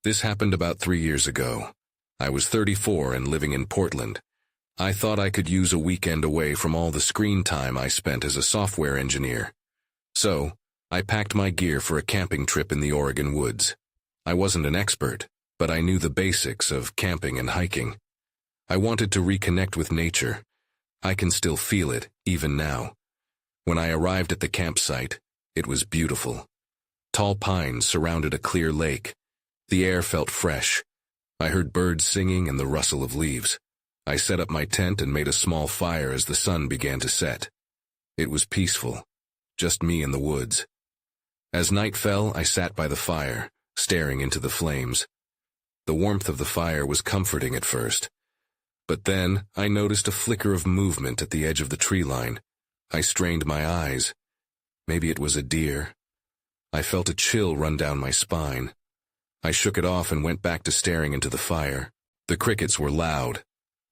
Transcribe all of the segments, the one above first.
This happened about 3 years ago. I was 34 and living in Portland. I thought I could use a weekend away from all the screen time I spent as a software engineer. So, I packed my gear for a camping trip in the Oregon woods. I wasn't an expert, but I knew the basics of camping and hiking. I wanted to reconnect with nature. I can still feel it, even now. When I arrived at the campsite, it was beautiful. Tall pines surrounded a clear lake. The air felt fresh. I heard birds singing and the rustle of leaves. I set up my tent and made a small fire as the sun began to set. It was peaceful, just me and the woods. As night fell, I sat by the fire, staring into the flames. The warmth of the fire was comforting at first. But then, I noticed a flicker of movement at the edge of the tree line. I strained my eyes. Maybe it was a deer. I felt a chill run down my spine. I shook it off and went back to staring into the fire. The crickets were loud.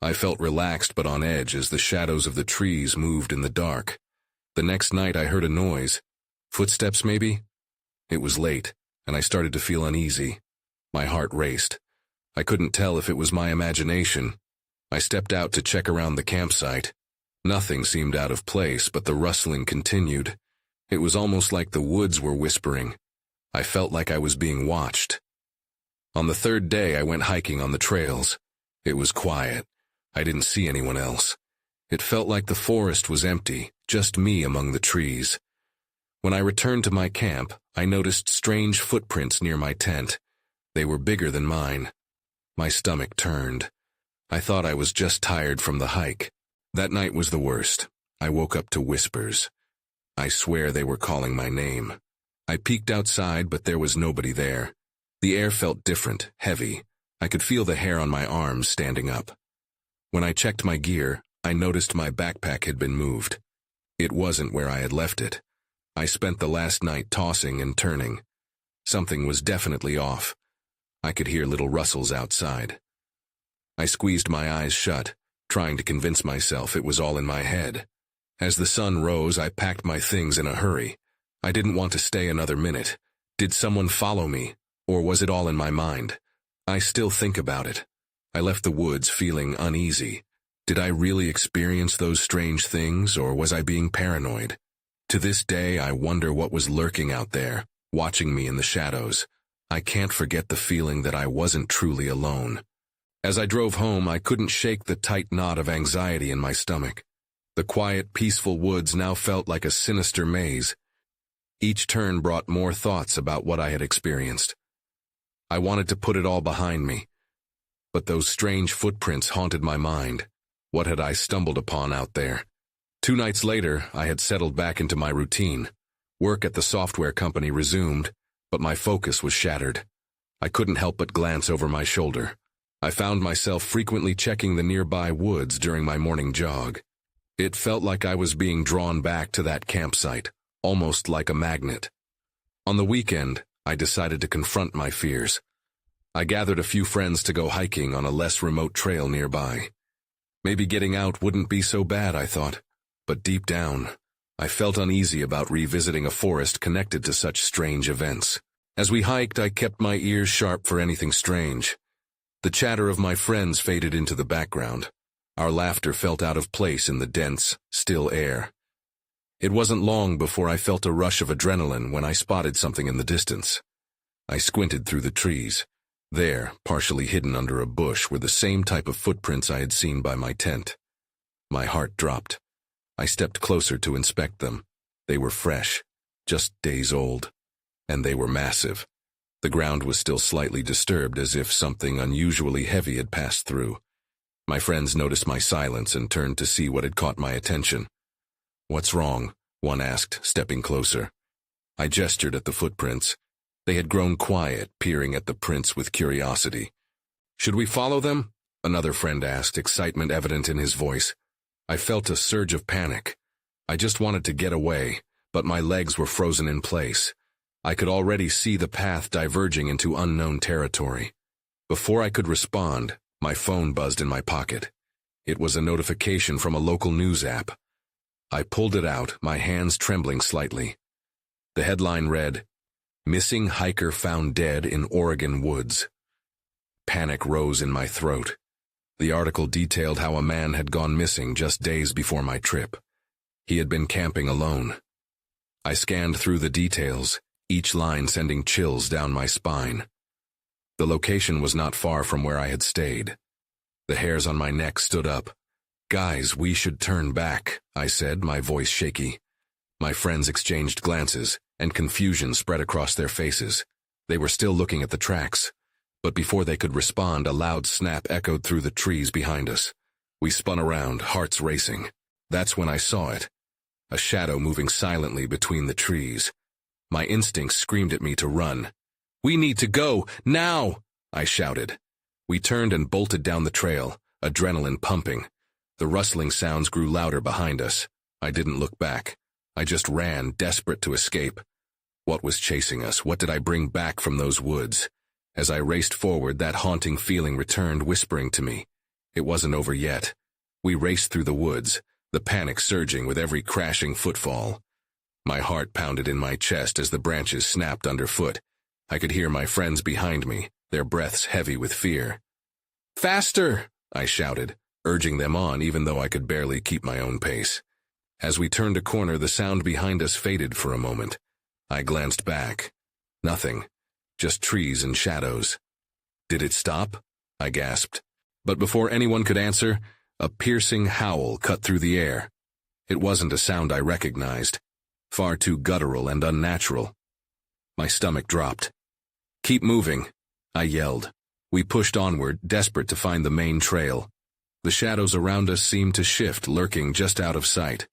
I felt relaxed but on edge as the shadows of the trees moved in the dark. The next night I heard a noise. Footsteps, maybe? It was late, and I started to feel uneasy. My heart raced. I couldn't tell if it was my imagination. I stepped out to check around the campsite. Nothing seemed out of place, but the rustling continued. It was almost like the woods were whispering. I felt like I was being watched. On the third day, I went hiking on the trails. It was quiet. I didn't see anyone else. It felt like the forest was empty, just me among the trees. When I returned to my camp, I noticed strange footprints near my tent. They were bigger than mine. My stomach turned. I thought I was just tired from the hike. That night was the worst. I woke up to whispers. I swear they were calling my name. I peeked outside, but there was nobody there. The air felt different, heavy. I could feel the hair on my arms standing up. When I checked my gear, I noticed my backpack had been moved. It wasn't where I had left it. I spent the last night tossing and turning. Something was definitely off. I could hear little rustles outside. I squeezed my eyes shut, trying to convince myself it was all in my head. As the sun rose, I packed my things in a hurry. I didn't want to stay another minute. Did someone follow me? Or was it all in my mind? I still think about it. I left the woods feeling uneasy. Did I really experience those strange things, or was I being paranoid? To this day, I wonder what was lurking out there, watching me in the shadows. I can't forget the feeling that I wasn't truly alone. As I drove home, I couldn't shake the tight knot of anxiety in my stomach. The quiet, peaceful woods now felt like a sinister maze. Each turn brought more thoughts about what I had experienced. I wanted to put it all behind me. But those strange footprints haunted my mind. What had I stumbled upon out there? 2 nights later, I had settled back into my routine. Work at the software company resumed, but my focus was shattered. I couldn't help but glance over my shoulder. I found myself frequently checking the nearby woods during my morning jog. It felt like I was being drawn back to that campsite, almost like a magnet. On the weekend, I decided to confront my fears. I gathered a few friends to go hiking on a less remote trail nearby. Maybe getting out wouldn't be so bad, I thought, but deep down, I felt uneasy about revisiting a forest connected to such strange events. As we hiked, I kept my ears sharp for anything strange. The chatter of my friends faded into the background. Our laughter felt out of place in the dense, still air. It wasn't long before I felt a rush of adrenaline when I spotted something in the distance. I squinted through the trees. There, partially hidden under a bush, were the same type of footprints I had seen by my tent. My heart dropped. I stepped closer to inspect them. They were fresh, just days old, and they were massive. The ground was still slightly disturbed, as if something unusually heavy had passed through. My friends noticed my silence and turned to see what had caught my attention. "What's wrong?" one asked, stepping closer. I gestured at the footprints. They had grown quiet, peering at the prints with curiosity. "Should we follow them?" another friend asked, excitement evident in his voice. I felt a surge of panic. I just wanted to get away, but my legs were frozen in place. I could already see the path diverging into unknown territory. Before I could respond, my phone buzzed in my pocket. It was a notification from a local news app. I pulled it out, my hands trembling slightly. The headline read, "Missing hiker found dead in Oregon woods." Panic rose in my throat. The article detailed how a man had gone missing just days before my trip. He had been camping alone. I scanned through the details, each line sending chills down my spine. The location was not far from where I had stayed. The hairs on my neck stood up. "Guys, we should turn back," I said, my voice shaky. My friends exchanged glances, and confusion spread across their faces. They were still looking at the tracks. But before they could respond, a loud snap echoed through the trees behind us. We spun around, hearts racing. That's when I saw it. A shadow moving silently between the trees. My instincts screamed at me to run. "We need to go, now!" I shouted. We turned and bolted down the trail, adrenaline pumping. The rustling sounds grew louder behind us. I didn't look back. I just ran, desperate to escape. What was chasing us? What did I bring back from those woods? As I raced forward, that haunting feeling returned, whispering to me. It wasn't over yet. We raced through the woods, the panic surging with every crashing footfall. My heart pounded in my chest as the branches snapped underfoot. I could hear my friends behind me, their breaths heavy with fear. "Faster!" I shouted, urging them on even though I could barely keep my own pace. As we turned a corner, the sound behind us faded for a moment. I glanced back. Nothing. Just trees and shadows. "Did it stop?" I gasped. But before anyone could answer, a piercing howl cut through the air. It wasn't a sound I recognized. Far too guttural and unnatural. My stomach dropped. "Keep moving," I yelled. We pushed onward, desperate to find the main trail. The shadows around us seemed to shift, lurking just out of sight.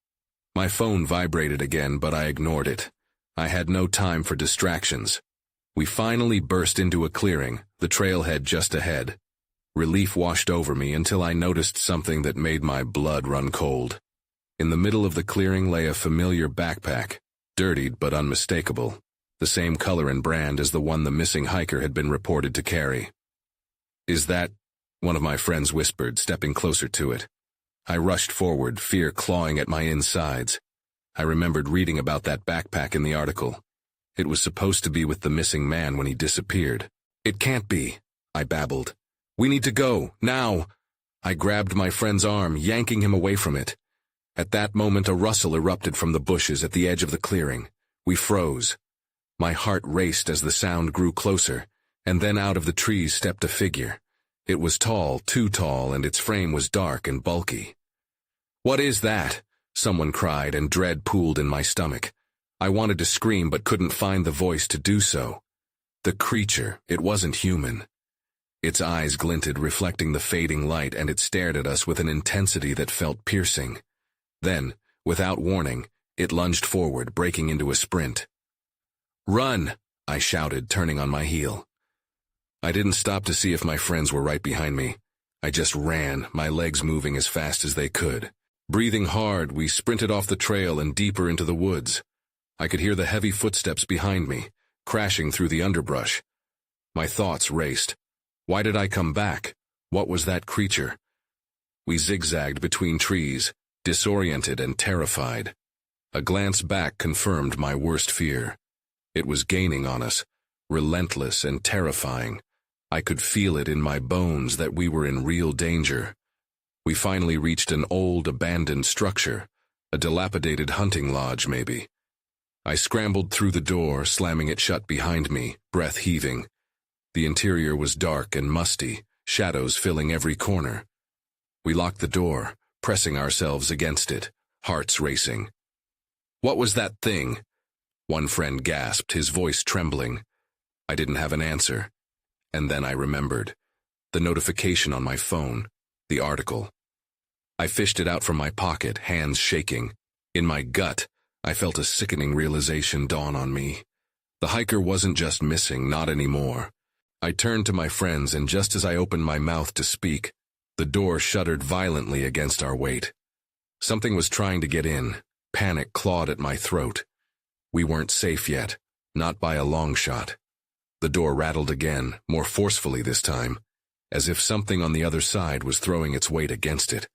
My phone vibrated again, but I ignored it. I had no time for distractions. We finally burst into a clearing, the trailhead just ahead. Relief washed over me until I noticed something that made my blood run cold. In the middle of the clearing lay a familiar backpack, dirtied but unmistakable, the same color and brand as the one the missing hiker had been reported to carry. "Is that?" one of my friends whispered, stepping closer to it. I rushed forward, fear clawing at my insides. I remembered reading about that backpack in the article. It was supposed to be with the missing man when he disappeared. "It can't be," I babbled. "We need to go, now!" I grabbed my friend's arm, yanking him away from it. At that moment, a rustle erupted from the bushes at the edge of the clearing. We froze. My heart raced as the sound grew closer, and then out of the trees stepped a figure. It was tall, too tall, and its frame was dark and bulky. "What is that?" someone cried, and dread pooled in my stomach. I wanted to scream but couldn't find the voice to do so. The creature, it wasn't human. Its eyes glinted, reflecting the fading light, and it stared at us with an intensity that felt piercing. Then, without warning, it lunged forward, breaking into a sprint. "Run!" I shouted, turning on my heel. I didn't stop to see if my friends were right behind me. I just ran, my legs moving as fast as they could. Breathing hard, we sprinted off the trail and deeper into the woods. I could hear the heavy footsteps behind me, crashing through the underbrush. My thoughts raced. Why did I come back? What was that creature? We zigzagged between trees, disoriented and terrified. A glance back confirmed my worst fear. It was gaining on us, relentless and terrifying. I could feel it in my bones that we were in real danger. We finally reached an old, abandoned structure, a dilapidated hunting lodge maybe. I scrambled through the door, slamming it shut behind me, breath heaving. The interior was dark and musty, shadows filling every corner. We locked the door, pressing ourselves against it, hearts racing. "What was that thing?" one friend gasped, his voice trembling. I didn't have an answer. And then I remembered. The notification on my phone, the article. I fished it out from my pocket, hands shaking. In my gut, I felt a sickening realization dawn on me. The hiker wasn't just missing, not anymore. I turned to my friends, and just as I opened my mouth to speak, the door shuddered violently against our weight. Something was trying to get in. Panic clawed at my throat. We weren't safe yet, not by a long shot. The door rattled again, more forcefully this time, as if something on the other side was throwing its weight against it.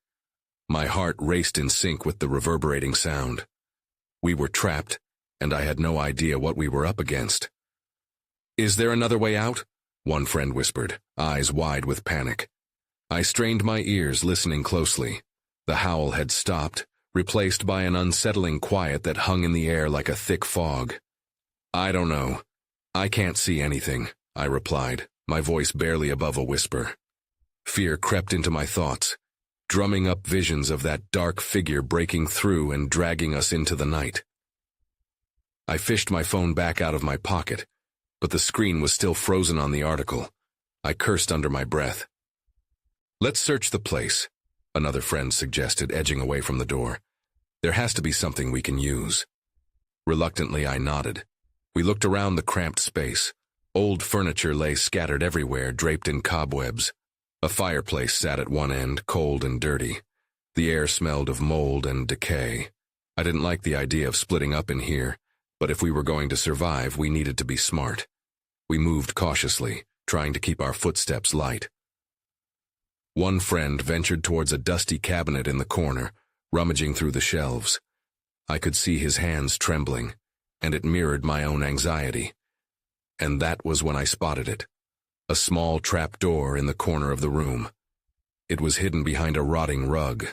My heart raced in sync with the reverberating sound. We were trapped, and I had no idea what we were up against. "Is there another way out?" one friend whispered, eyes wide with panic. I strained my ears, listening closely. The howl had stopped, replaced by an unsettling quiet that hung in the air like a thick fog. I don't know. I can't see anything, I replied, my voice barely above a whisper. Fear crept into my thoughts, drumming up visions of that dark figure breaking through and dragging us into the night. I fished my phone back out of my pocket, but the screen was still frozen on the article. I cursed under my breath. Let's search the place, another friend suggested, edging away from the door. There has to be something we can use. Reluctantly, I nodded. We looked around the cramped space. Old furniture lay scattered everywhere, draped in cobwebs. A fireplace sat at one end, cold and dirty. The air smelled of mold and decay. I didn't like the idea of splitting up in here, but if we were going to survive, we needed to be smart. We moved cautiously, trying to keep our footsteps light. One friend ventured towards a dusty cabinet in the corner, rummaging through the shelves. I could see his hands trembling, and it mirrored my own anxiety. And that was when I spotted it. A small trap door in the corner of the room. It was hidden behind a rotting rug.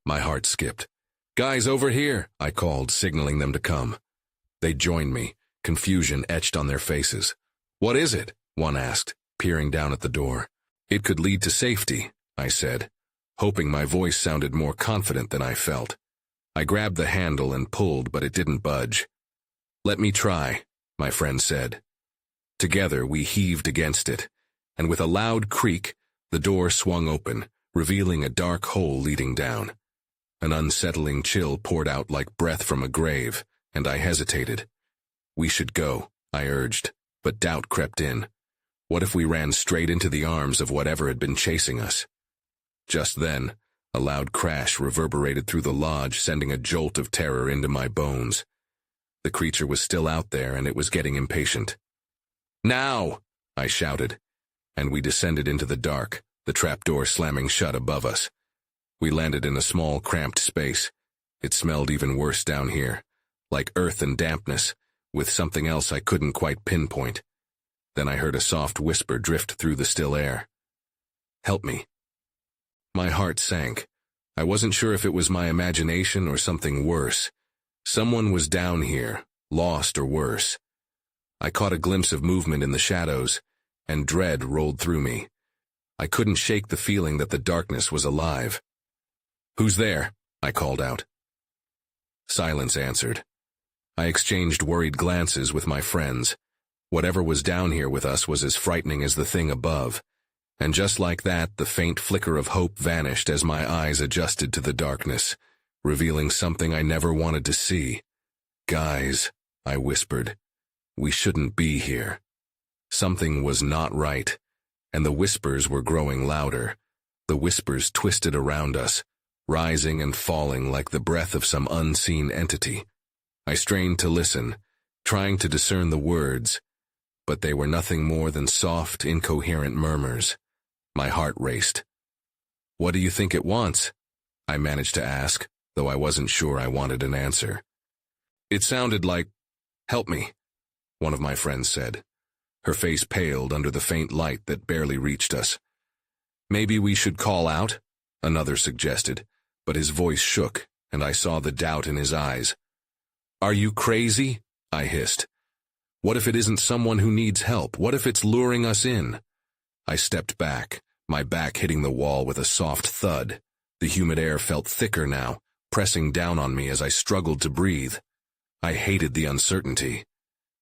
My heart skipped. "Guys, over here," I called, signaling them to come. They joined me, confusion etched on their faces. "What is it?" one asked, peering down at the door. "It could lead to safety," I said, hoping my voice sounded more confident than I felt. I grabbed the handle and pulled, but it didn't budge. "Let me try," my friend said. Together we heaved against it, and with a loud creak, the door swung open, revealing a dark hole leading down. An unsettling chill poured out like breath from a grave, and I hesitated. "We should go," I urged, but doubt crept in. What if we ran straight into the arms of whatever had been chasing us? Just then, a loud crash reverberated through the lodge, sending a jolt of terror into my bones. The creature was still out there, and it was getting impatient. "Now!" I shouted, and we descended into the dark, the trapdoor slamming shut above us. We landed in a small, cramped space. It smelled even worse down here, like earth and dampness, with something else I couldn't quite pinpoint. Then I heard a soft whisper drift through the still air. "Help me." My heart sank. I wasn't sure if it was my imagination or something worse. Someone was down here, lost or worse. I caught a glimpse of movement in the shadows, and dread rolled through me. I couldn't shake the feeling that the darkness was alive. "Who's there?" I called out. Silence answered. I exchanged worried glances with my friends. Whatever was down here with us was as frightening as the thing above. And just like that, the faint flicker of hope vanished as my eyes adjusted to the darkness, revealing something I never wanted to see. "Guys," I whispered, "we shouldn't be here." Something was not right, and the whispers were growing louder. The whispers twisted around us, rising and falling like the breath of some unseen entity. I strained to listen, trying to discern the words, but they were nothing more than soft, incoherent murmurs. My heart raced. "What do you think it wants?" I managed to ask, though I wasn't sure I wanted an answer. "It sounded like, 'Help me,'" one of my friends said. Her face paled under the faint light that barely reached us. "Maybe we should call out," another suggested, but his voice shook, and I saw the doubt in his eyes. "Are you crazy?" I hissed. "What if it isn't someone who needs help? What if it's luring us in?" I stepped back, my back hitting the wall with a soft thud. The humid air felt thicker now, pressing down on me as I struggled to breathe. I hated the uncertainty.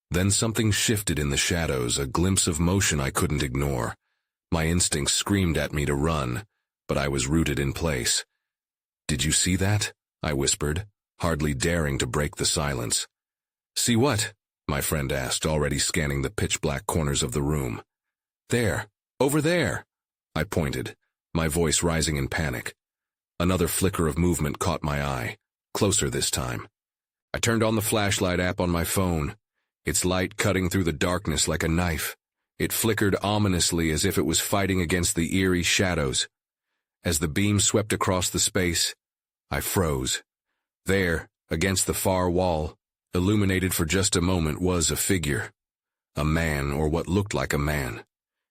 Then something shifted in the shadows, a glimpse of motion I couldn't ignore. My instincts screamed at me to run, but I was rooted in place. "Did you see that?" I whispered, hardly daring to break the silence. "See what?" my friend asked, already scanning the pitch-black corners of the room. "There, over there," I pointed, my voice rising in panic. Another flicker of movement caught my eye, closer this time. I turned on the flashlight app on my phone, its light cutting through the darkness like a knife. It flickered ominously as if it was fighting against the eerie shadows. As the beam swept across the space, I froze. There, against the far wall, illuminated for just a moment, was a figure. A man, or what looked like a man.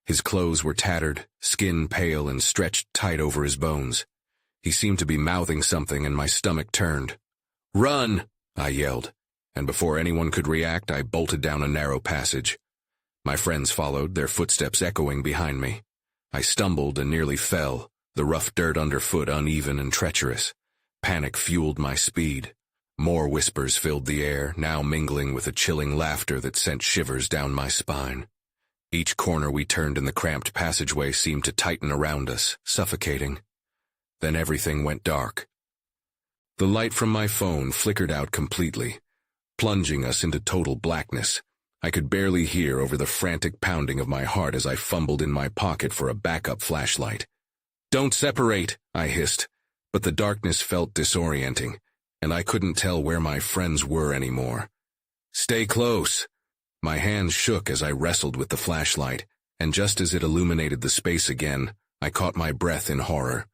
His clothes were tattered, skin pale and stretched tight over his bones. He seemed to be mouthing something and my stomach turned. "Run!" I yelled, and before anyone could react, I bolted down a narrow passage. My friends followed, their footsteps echoing behind me. I stumbled and nearly fell, the rough dirt underfoot uneven and treacherous. Panic fueled my speed. More whispers filled the air, now mingling with a chilling laughter that sent shivers down my spine. Each corner we turned in the cramped passageway seemed to tighten around us, suffocating. Then everything went dark. The light from my phone flickered out completely, plunging us into total blackness. I could barely hear over the frantic pounding of my heart as I fumbled in my pocket for a backup flashlight. "Don't separate," I hissed, but the darkness felt disorienting, and I couldn't tell where my friends were anymore. "Stay close." My hands shook as I wrestled with the flashlight, and just as it illuminated the space again, I caught my breath in horror.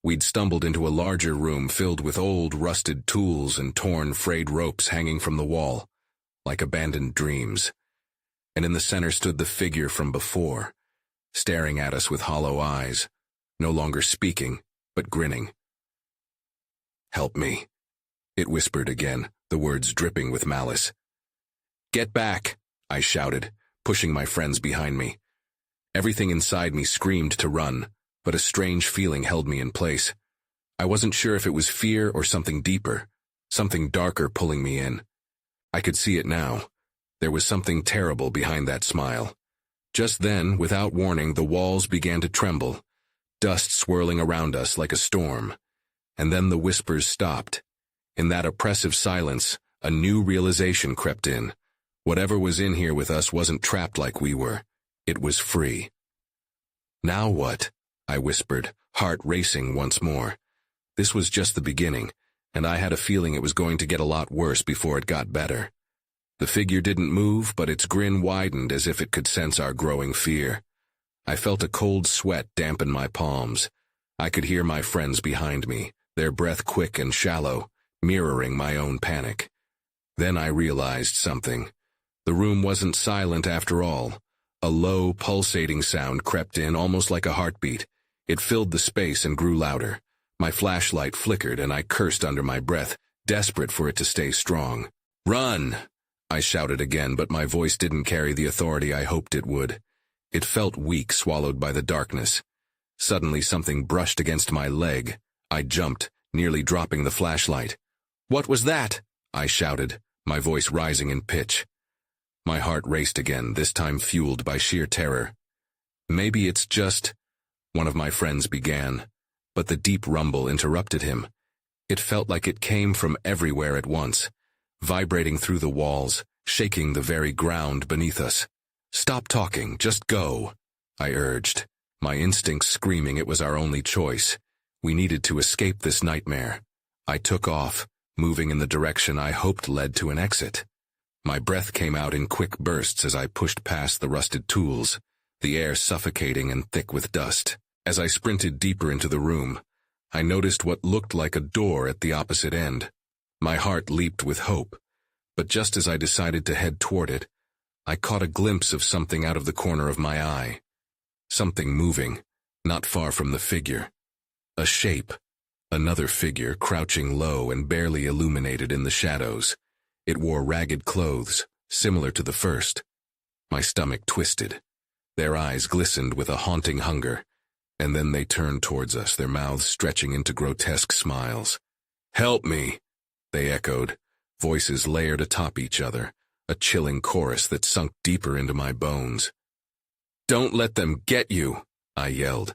We'd stumbled into a larger room filled with old, rusted tools and torn, frayed ropes hanging from the wall, like abandoned dreams. And in the center stood the figure from before, staring at us with hollow eyes, no longer speaking, but grinning. "Help me," it whispered again, the words dripping with malice. "Get back," I shouted, pushing my friends behind me. Everything inside me screamed to run, but a strange feeling held me in place. I wasn't sure if it was fear or something deeper, something darker pulling me in. I could see it now. There was something terrible behind that smile. Just then, without warning, the walls began to tremble, dust swirling around us like a storm. And then the whispers stopped. In that oppressive silence, a new realization crept in. Whatever was in here with us wasn't trapped like we were. It was free. "Now what?" I whispered, heart racing once more. This was just the beginning, and I had a feeling it was going to get a lot worse before it got better. The figure didn't move, but its grin widened as if it could sense our growing fear. I felt a cold sweat dampen my palms. I could hear my friends behind me, their breath quick and shallow, mirroring my own panic. Then I realized something. The room wasn't silent after all. A low, pulsating sound crept in, almost like a heartbeat. It filled the space and grew louder. My flashlight flickered and I cursed under my breath, desperate for it to stay strong. "Run!" I shouted again, but my voice didn't carry the authority I hoped it would. It felt weak, swallowed by the darkness. Suddenly something brushed against my leg. I jumped, nearly dropping the flashlight. "What was that?" I shouted, my voice rising in pitch. My heart raced again, this time fueled by sheer terror. "Maybe it's just—" one of my friends began, but the deep rumble interrupted him. It felt like it came from everywhere at once, vibrating through the walls, shaking the very ground beneath us. "Stop talking, just go," I urged, my instincts screaming it was our only choice. We needed to escape this nightmare. I took off, moving in the direction I hoped led to an exit. My breath came out in quick bursts as I pushed past the rusted tools, the air suffocating and thick with dust. As I sprinted deeper into the room, I noticed what looked like a door at the opposite end. My heart leaped with hope, but just as I decided to head toward it, I caught a glimpse of something out of the corner of my eye. Something moving, not far from the figure. A shape. Another figure crouching low and barely illuminated in the shadows. It wore ragged clothes, similar to the first. My stomach twisted. Their eyes glistened with a haunting hunger, and then they turned towards us, their mouths stretching into grotesque smiles. "Help me!" they echoed, voices layered atop each other, a chilling chorus that sunk deeper into my bones. "Don't let them get you!" I yelled,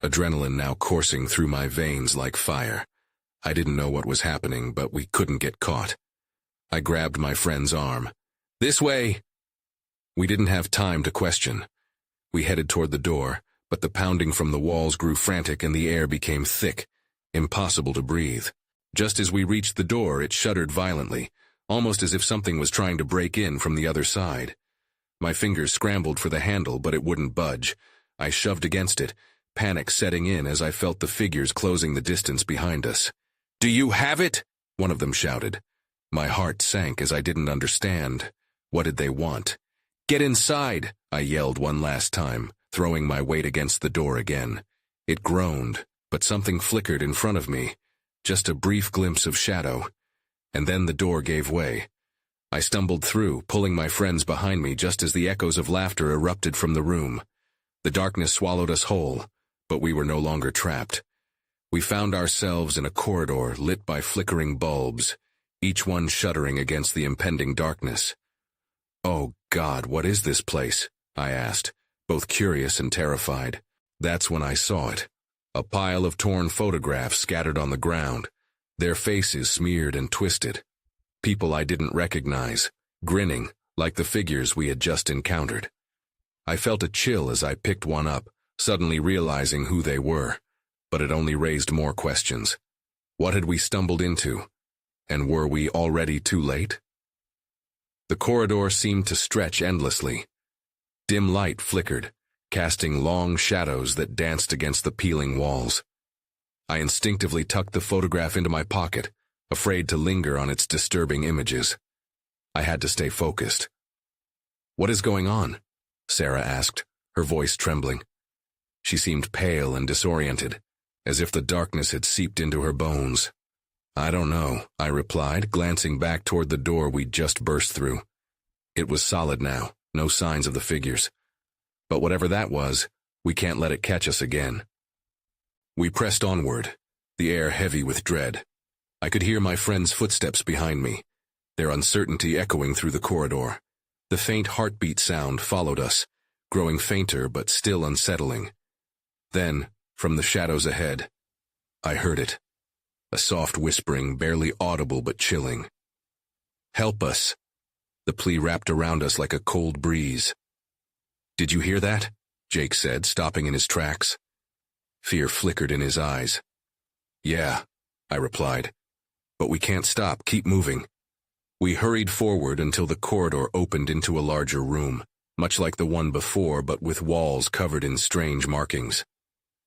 adrenaline now coursing through my veins like fire. I didn't know what was happening, but we couldn't get caught. I grabbed my friend's arm. "This way!" We didn't have time to question. We headed toward the door, but the pounding from the walls grew frantic and the air became thick, impossible to breathe. Just as we reached the door, it shuddered violently, almost as if something was trying to break in from the other side. My fingers scrambled for the handle, but it wouldn't budge. I shoved against it, panic setting in as I felt the figures closing the distance behind us. "Do you have it?" one of them shouted. My heart sank as I didn't understand. What did they want? "Get inside!" I yelled one last time, throwing my weight against the door again. It groaned, but something flickered in front of me, just a brief glimpse of shadow, and then the door gave way. I stumbled through, pulling my friends behind me just as the echoes of laughter erupted from the room. The darkness swallowed us whole, but we were no longer trapped. We found ourselves in a corridor lit by flickering bulbs, each one shuddering against the impending darkness. "Oh God, what is this place?" I asked, both curious and terrified. That's when I saw it. A pile of torn photographs scattered on the ground, their faces smeared and twisted. People I didn't recognize, grinning, like the figures we had just encountered. I felt a chill as I picked one up, suddenly realizing who they were, but it only raised more questions. What had we stumbled into? And were we already too late? The corridor seemed to stretch endlessly. Dim light flickered, casting long shadows that danced against the peeling walls. I instinctively tucked the photograph into my pocket, afraid to linger on its disturbing images. I had to stay focused. "What is going on?" Sarah asked, her voice trembling. She seemed pale and disoriented, as if the darkness had seeped into her bones. "I don't know," I replied, glancing back toward the door we'd just burst through. It was solid now, no signs of the figures. But whatever that was, we can't let it catch us again. We pressed onward, the air heavy with dread. I could hear my friends' footsteps behind me, their uncertainty echoing through the corridor. The faint heartbeat sound followed us, growing fainter but still unsettling. Then, from the shadows ahead, I heard it. A soft whispering, barely audible but chilling. "Help us." The plea wrapped around us like a cold breeze. "Did you hear that?" Jake said, stopping in his tracks. Fear flickered in his eyes. "Yeah," I replied. "But we can't stop. Keep moving." We hurried forward until the corridor opened into a larger room, much like the one before but with walls covered in strange markings.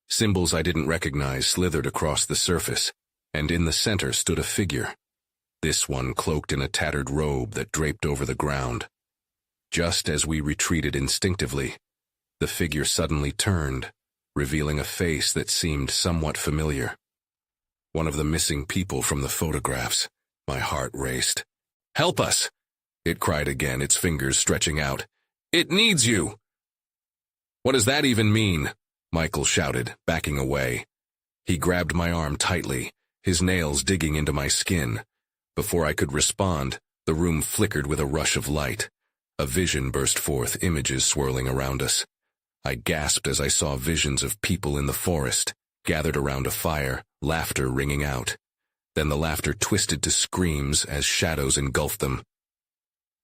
Symbols I didn't recognize slithered across the surface, and in the center stood a figure. This one cloaked in a tattered robe that draped over the ground. Just as we retreated instinctively, the figure suddenly turned, revealing a face that seemed somewhat familiar. One of the missing people from the photographs. My heart raced. "Help us!" it cried again, its fingers stretching out. "It needs you!" "What does that even mean?" Michael shouted, backing away. He grabbed my arm tightly, his nails digging into my skin. Before I could respond, the room flickered with a rush of light. A vision burst forth, images swirling around us. I gasped as I saw visions of people in the forest, gathered around a fire, laughter ringing out. Then the laughter twisted to screams as shadows engulfed them.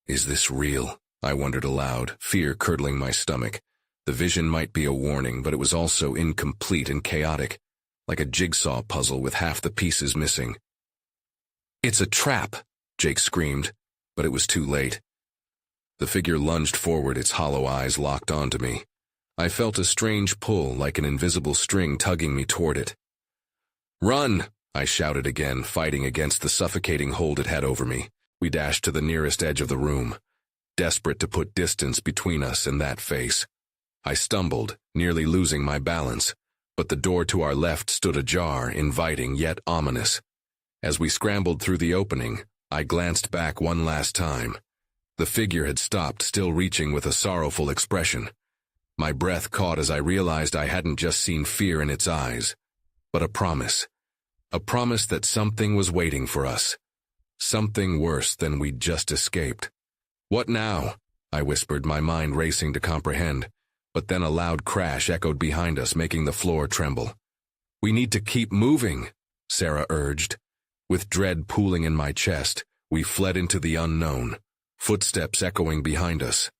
"Is this real?" I wondered aloud, fear curdling my stomach. The vision might be a warning, but it was also incomplete and chaotic, like a jigsaw puzzle with half the pieces missing. "It's a trap!" Jake screamed, but it was too late. The figure lunged forward, its hollow eyes locked onto me. I felt a strange pull, like an invisible string tugging me toward it. "Run!" I shouted again, fighting against the suffocating hold it had over me. We dashed to the nearest edge of the room, desperate to put distance between us and that face. I stumbled, nearly losing my balance, but the door to our left stood ajar, inviting yet ominous. As we scrambled through the opening, I glanced back one last time. The figure had stopped, still reaching with a sorrowful expression. My breath caught as I realized I hadn't just seen fear in its eyes, but a promise. A promise that something was waiting for us. Something worse than we'd just escaped. "What now?" I whispered, my mind racing to comprehend. But then a loud crash echoed behind us, making the floor tremble. "We need to keep moving," Sarah urged. With dread pooling in my chest, we fled into the unknown, footsteps echoing behind us.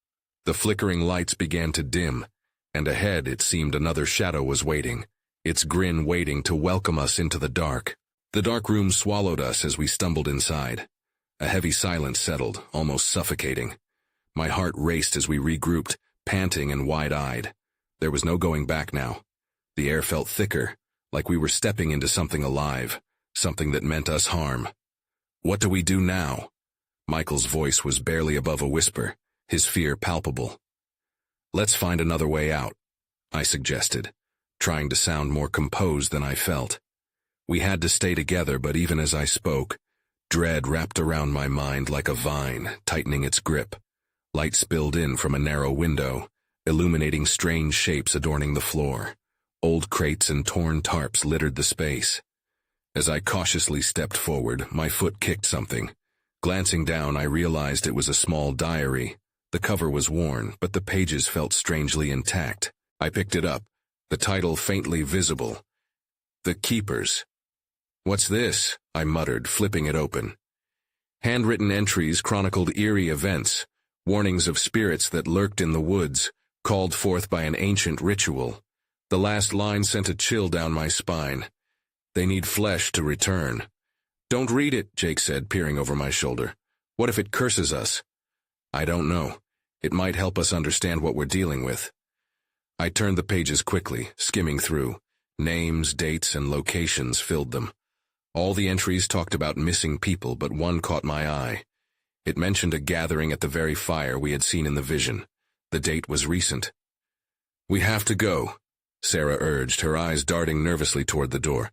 The flickering lights began to dim, and ahead it seemed another shadow was waiting, its grin waiting to welcome us into the dark. The dark room swallowed us as we stumbled inside. A heavy silence settled, almost suffocating. My heart raced as we regrouped, panting and wide-eyed. There was no going back now. The air felt thicker, like we were stepping into something alive, something that meant us harm. "What do we do now?" Michael's voice was barely above a whisper, his fear palpable. "Let's find another way out," I suggested, trying to sound more composed than I felt. We had to stay together, but even as I spoke, dread wrapped around my mind like a vine, tightening its grip. Light spilled in from a narrow window, illuminating strange shapes adorning the floor. Old crates and torn tarps littered the space. As I cautiously stepped forward, my foot kicked something. Glancing down, I realized it was a small diary. The cover was worn, but the pages felt strangely intact. I picked it up, the title faintly visible. The Keepers. "What's this?" I muttered, flipping it open. Handwritten entries chronicled eerie events, warnings of spirits that lurked in the woods, called forth by an ancient ritual. The last line sent a chill down my spine. "They need flesh to return." "Don't read it," Jake said, peering over my shoulder. "What if it curses us?" "I don't know. It might help us understand what we're dealing with." I turned the pages quickly, skimming through. Names, dates, and locations filled them. All the entries talked about missing people, but one caught my eye. It mentioned a gathering at the very fire we had seen in the vision. The date was recent. "We have to go," Sarah urged, her eyes darting nervously toward the door.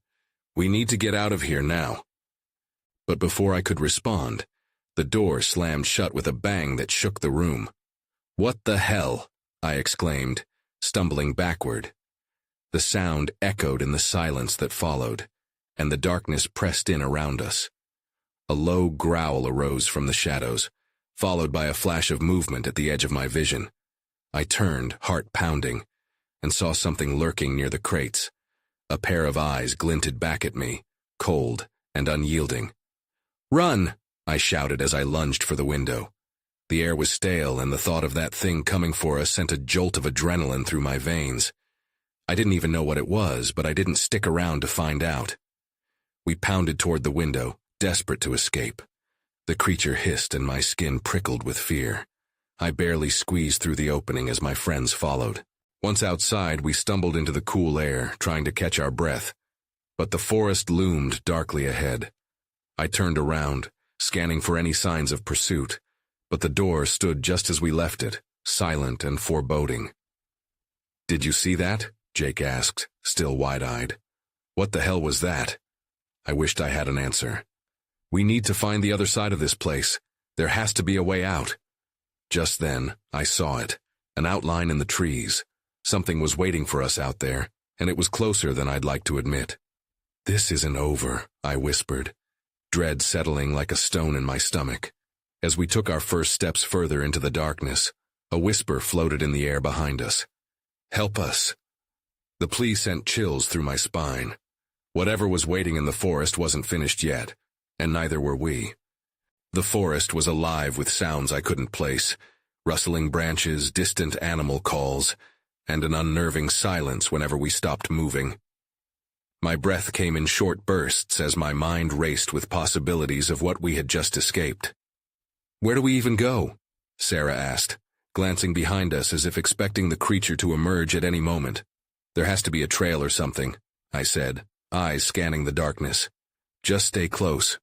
"We need to get out of here now." But before I could respond, the door slammed shut with a bang that shook the room. "What the hell?" I exclaimed, stumbling backward. The sound echoed in the silence that followed, and the darkness pressed in around us. A low growl arose from the shadows, followed by a flash of movement at the edge of my vision. I turned, heart pounding, and saw something lurking near the crates. A pair of eyes glinted back at me, cold and unyielding. "Run!" I shouted as I lunged for the window. The air was stale, and the thought of that thing coming for us sent a jolt of adrenaline through my veins. I didn't even know what it was, but I didn't stick around to find out. We pounded toward the window, desperate to escape. The creature hissed and my skin prickled with fear. I barely squeezed through the opening as my friends followed. Once outside, we stumbled into the cool air, trying to catch our breath. But the forest loomed darkly ahead. I turned around, scanning for any signs of pursuit, but the door stood just as we left it, silent and foreboding. "Did you see that?" Jake asked, still wide-eyed. "What the hell was that?" I wished I had an answer. "We need to find the other side of this place. There has to be a way out." Just then, I saw it, an outline in the trees. Something was waiting for us out there, and it was closer than I'd like to admit. "This isn't over," I whispered, dread settling like a stone in my stomach. As we took our first steps further into the darkness, a whisper floated in the air behind us. "Help us." The plea sent chills through my spine. Whatever was waiting in the forest wasn't finished yet, and neither were we. The forest was alive with sounds I couldn't place, rustling branches, distant animal calls, and an unnerving silence whenever we stopped moving. My breath came in short bursts as my mind raced with possibilities of what we had just escaped. "Where do we even go?" Sarah asked, glancing behind us as if expecting the creature to emerge at any moment. "There has to be a trail or something," I said, eyes scanning the darkness. "Just stay close."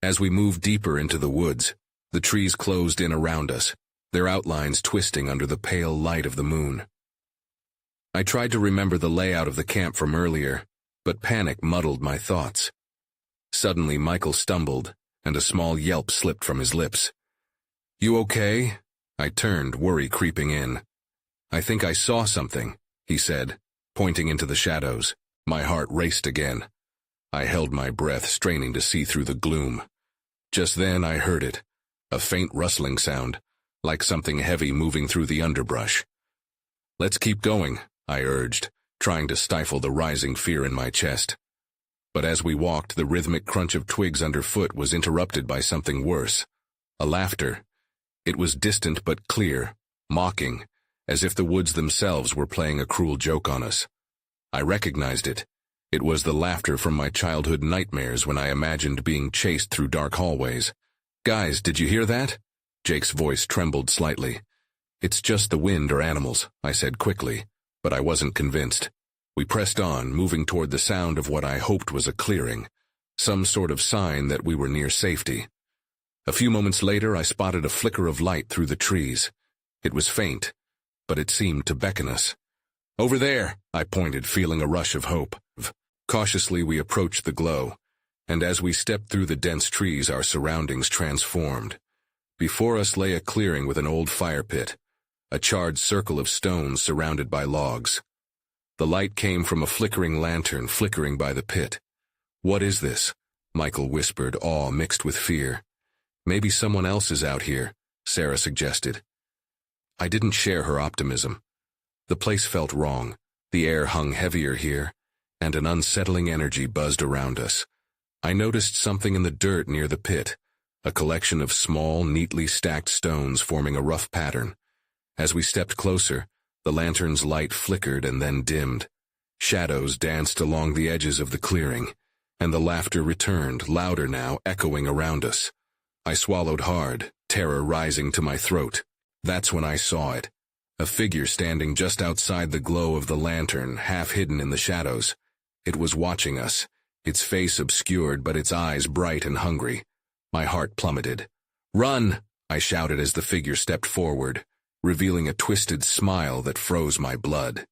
As we moved deeper into the woods, the trees closed in around us, their outlines twisting under the pale light of the moon. I tried to remember the layout of the camp from earlier, but panic muddled my thoughts. Suddenly, Michael stumbled, and a small yelp slipped from his lips. "You okay?" I turned, worry creeping in. "I think I saw something," he said, pointing into the shadows. My heart raced again. I held my breath, straining to see through the gloom. Just then I heard it, a faint rustling sound, like something heavy moving through the underbrush. "Let's keep going," I urged, trying to stifle the rising fear in my chest. But as we walked, the rhythmic crunch of twigs underfoot was interrupted by something worse. A laughter. It was distant but clear, mocking, as if the woods themselves were playing a cruel joke on us. I recognized it. It was the laughter from my childhood nightmares when I imagined being chased through dark hallways. "Guys, did you hear that?" Jake's voice trembled slightly. "It's just the wind or animals," I said quickly, but I wasn't convinced. We pressed on, moving toward the sound of what I hoped was a clearing, some sort of sign that we were near safety. A few moments later, I spotted a flicker of light through the trees. It was faint, but it seemed to beckon us. Over there, I pointed, feeling a rush of hope. Cautiously, we approached the glow, and as we stepped through the dense trees, our surroundings transformed. Before us lay a clearing with an old fire pit, a charred circle of stones surrounded by logs. The light came from a flickering lantern flickering by the pit. "What is this?" Michael whispered, awe mixed with fear. "Maybe someone else is out here," Sarah suggested. I didn't share her optimism. The place felt wrong. The air hung heavier here, and an unsettling energy buzzed around us. I noticed something in the dirt near the pit, a collection of small, neatly stacked stones forming a rough pattern. As we stepped closer, the lantern's light flickered and then dimmed. Shadows danced along the edges of the clearing, and the laughter returned, louder now, echoing around us. I swallowed hard, terror rising to my throat. That's when I saw it. A figure standing just outside the glow of the lantern, half hidden in the shadows. It was watching us, its face obscured but its eyes bright and hungry. My heart plummeted. "Run!" I shouted as the figure stepped forward, revealing a twisted smile that froze my blood.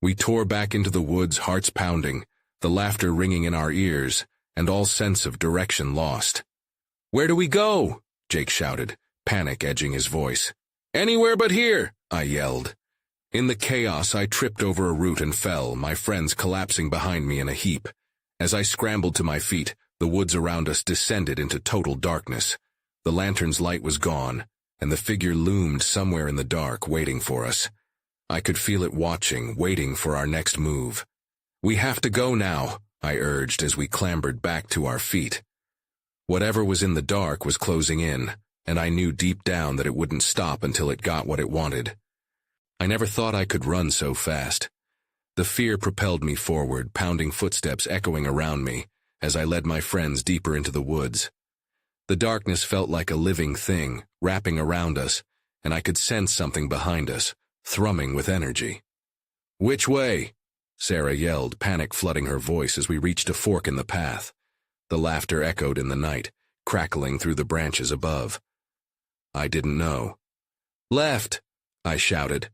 We tore back into the woods, hearts pounding, the laughter ringing in our ears, and all sense of direction lost. "Where do we go?" Jake shouted, panic edging his voice. "Anywhere but here," I yelled. In the chaos, I tripped over a root and fell, my friends collapsing behind me in a heap. As I scrambled to my feet, the woods around us descended into total darkness. The lantern's light was gone, and the figure loomed somewhere in the dark, waiting for us. I could feel it watching, waiting for our next move. "We have to go now," I urged as we clambered back to our feet. Whatever was in the dark was closing in, and I knew deep down that it wouldn't stop until it got what it wanted. I never thought I could run so fast. The fear propelled me forward, pounding footsteps echoing around me as I led my friends deeper into the woods. The darkness felt like a living thing, wrapping around us, and I could sense something behind us, thrumming with energy. "Which way?" Sarah yelled, panic flooding her voice as we reached a fork in the path. The laughter echoed in the night, crackling through the branches above. I didn't know. "Left!" I shouted,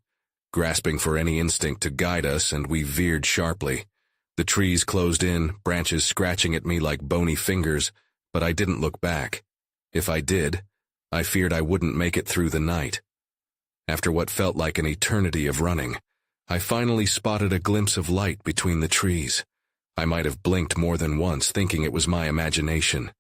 grasping for any instinct to guide us, and we veered sharply. The trees closed in, branches scratching at me like bony fingers, but I didn't look back. If I did, I feared I wouldn't make it through the night. After what felt like an eternity of running, I finally spotted a glimpse of light between the trees. I might have blinked more than once, thinking it was my imagination.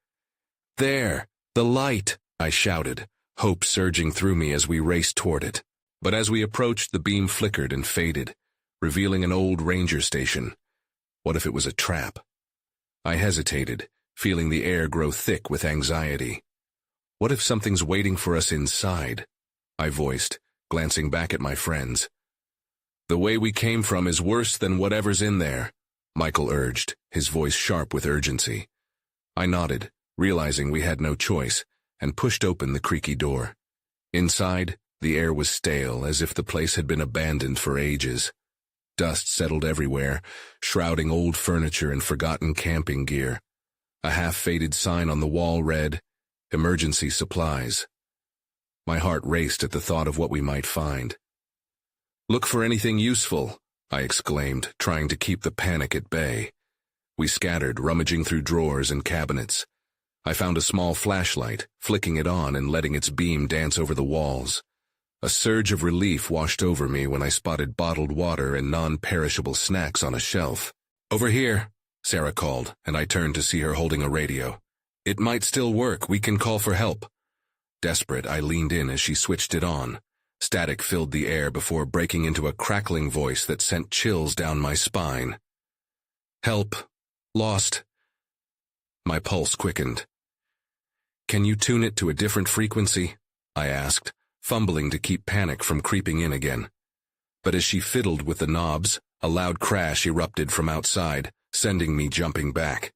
"There! The light!" I shouted, hope surging through me as we raced toward it. But as we approached, the beam flickered and faded, revealing an old ranger station. What if it was a trap? I hesitated, feeling the air grow thick with anxiety. "What if something's waiting for us inside?" I voiced, glancing back at my friends. "The way we came from is worse than whatever's in there," Michael urged, his voice sharp with urgency. I nodded, realizing we had no choice, and pushed open the creaky door. Inside, the air was stale, as if the place had been abandoned for ages. Dust settled everywhere, shrouding old furniture and forgotten camping gear. A half-faded sign on the wall read, "Emergency supplies." My heart raced at the thought of what we might find. "Look for anything useful," I exclaimed, trying to keep the panic at bay. We scattered, rummaging through drawers and cabinets. I found a small flashlight, flicking it on and letting its beam dance over the walls. A surge of relief washed over me when I spotted bottled water and non-perishable snacks on a shelf. "Over here," Sarah called, and I turned to see her holding a radio. "It might still work. We can call for help." Desperate, I leaned in as she switched it on. Static filled the air before breaking into a crackling voice that sent chills down my spine. "Help. Lost." My pulse quickened. "Can you tune it to a different frequency?" I asked, fumbling to keep panic from creeping in again. But as she fiddled with the knobs, a loud crash erupted from outside, sending me jumping back.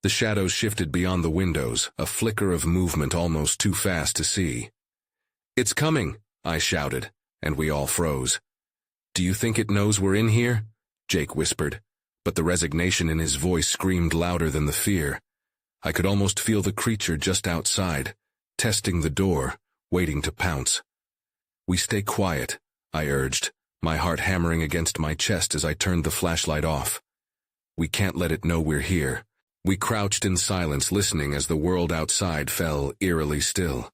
The shadows shifted beyond the windows, a flicker of movement almost too fast to see. "It's coming," I shouted, and we all froze. "Do you think it knows we're in here?" Jake whispered, but the resignation in his voice screamed louder than the fear. I could almost feel the creature just outside, testing the door, waiting to pounce. "We stay quiet," I urged, my heart hammering against my chest as I turned the flashlight off. We can't let it know we're here. We crouched in silence, listening as the world outside fell eerily still.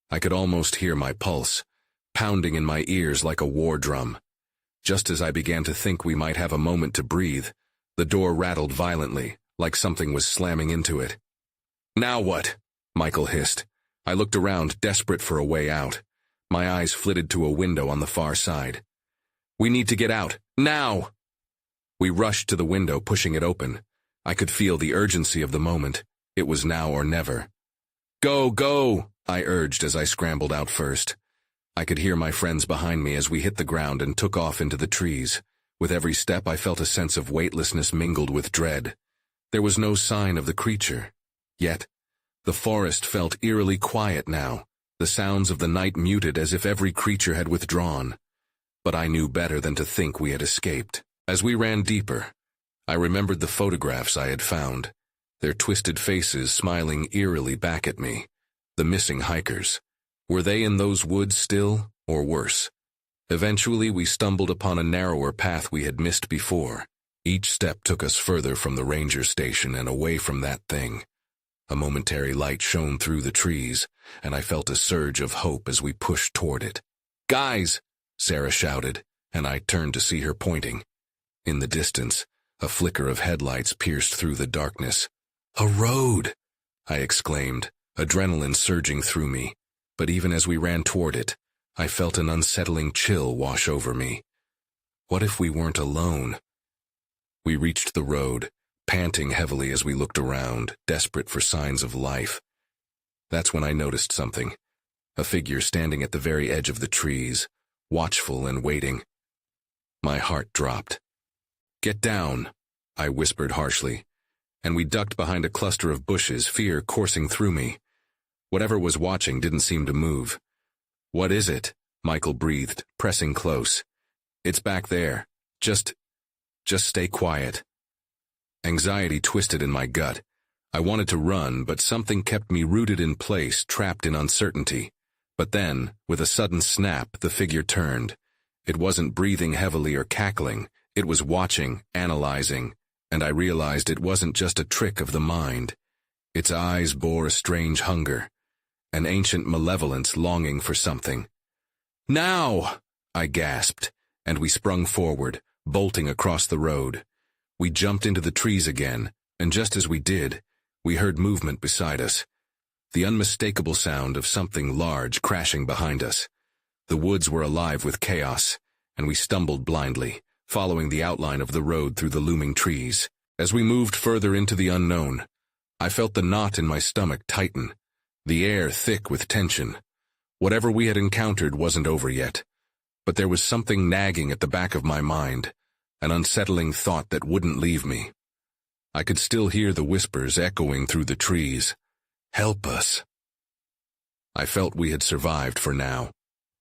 I could almost hear my pulse, pounding in my ears like a war drum. Just as I began to think we might have a moment to breathe, the door rattled violently, like something was slamming into it. "Now what?" Michael hissed. I looked around, desperate for a way out. My eyes flitted to a window on the far side. "We need to get out, now!" We rushed to the window, pushing it open. I could feel the urgency of the moment. It was now or never. "Go, go!" I urged as I scrambled out first. I could hear my friends behind me as we hit the ground and took off into the trees. With every step, I felt a sense of weightlessness mingled with dread. There was no sign of the creature. Yet, the forest felt eerily quiet now, the sounds of the night muted as if every creature had withdrawn. But I knew better than to think we had escaped. As we ran deeper, I remembered the photographs I had found, their twisted faces smiling eerily back at me. The missing hikers. Were they in those woods still, or worse? Eventually, we stumbled upon a narrower path we had missed before. Each step took us further from the ranger station and away from that thing. A momentary light shone through the trees, and I felt a surge of hope as we pushed toward it. "Guys!" Sarah shouted, and I turned to see her pointing. In the distance, a flicker of headlights pierced through the darkness. "A road!" I exclaimed, adrenaline surging through me. But even as we ran toward it, I felt an unsettling chill wash over me. What if we weren't alone? We reached the road, panting heavily as we looked around, desperate for signs of life. That's when I noticed something. A figure standing at the very edge of the trees, watchful and waiting. My heart dropped. "Get down," I whispered harshly, and we ducked behind a cluster of bushes, fear coursing through me. Whatever was watching didn't seem to move. "What is it?" Michael breathed, pressing close. "It's back there. Just stay quiet." Anxiety twisted in my gut. I wanted to run, but something kept me rooted in place, trapped in uncertainty. But then, with a sudden snap, the figure turned. It wasn't breathing heavily or cackling. It was watching, analyzing, and I realized it wasn't just a trick of the mind. Its eyes bore a strange hunger, an ancient malevolence longing for something. "Now!" I gasped, and we sprung forward, bolting across the road. We jumped into the trees again, and just as we did, we heard movement beside us. The unmistakable sound of something large crashing behind us. The woods were alive with chaos, and we stumbled blindly, following the outline of the road through the looming trees. As we moved further into the unknown, I felt the knot in my stomach tighten, the air thick with tension. Whatever we had encountered wasn't over yet, but there was something nagging at the back of my mind, an unsettling thought that wouldn't leave me. I could still hear the whispers echoing through the trees. "Help us." I felt we had survived for now,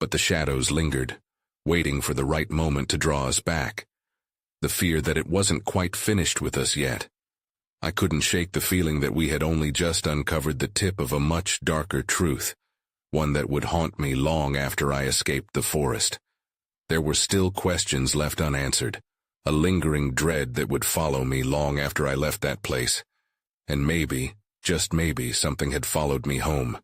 but the shadows lingered, waiting for the right moment to draw us back. The fear that it wasn't quite finished with us yet. I couldn't shake the feeling that we had only just uncovered the tip of a much darker truth, one that would haunt me long after I escaped the forest. There were still questions left unanswered, a lingering dread that would follow me long after I left that place. And maybe, just maybe, something had followed me home.